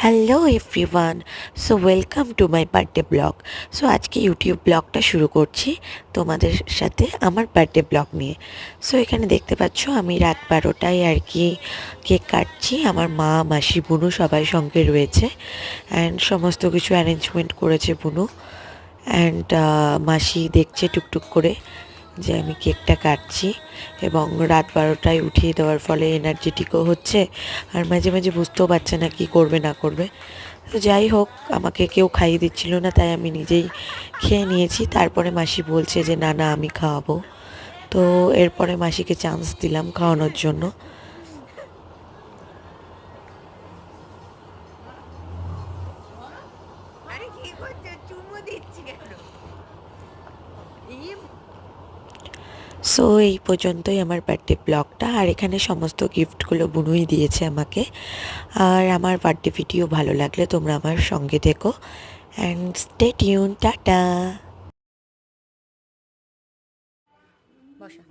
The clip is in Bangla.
Hello everyone, so welcome to my birthday blog. So আজকে ইউটিউব ব্লগটা শুরু করছি তোমাদের সাথে আমার বার্থডে ব্লগ নিয়ে। সো এখানে দেখতে পাচ্ছ আমি রাত 12টায় আর কি কেক কাটছি। আমার মা, মাসি, বুনু সবাই সঙ্গে রয়েছে অ্যান্ড সমস্ত কিছু অ্যারেঞ্জমেন্ট করেছে বুনু। অ্যান্ড মাসি দেখছে টুকটুক করে যে আমি কেকটা কাটছি, এবং রাত 12টায় উঠিয়ে দেওয়ার ফলে এনার্জেটিকও হচ্ছে, আর মাঝে মাঝে বুঝতেও পারছে না কী করবে না করবে। তো যাই হোক, আমাকে কেউ খাইয়ে দিচ্ছিল না, তাই আমি নিজেই খেয়ে নিয়েছি। তারপরে মাসি বলছে যে না না আমি খাওয়াবো। তো এরপরে মাসিকে চান্স দিলাম খাওয়ানোর জন্য। আরে কি করছো? চুমু দিচ্ছি কেন? এই সো এই পর্যন্তই আমার বার্থডে ব্লগটা, আর এখানে সমস্ত গিফটগুলো বুনুই দিয়েছে আমাকে। আর আমার বার্থডে ভিডিও ভালো লাগলে তোমরা আমার সঙ্গে থেকো অ্যান্ড স্টে টিউন। টাটা। বসা।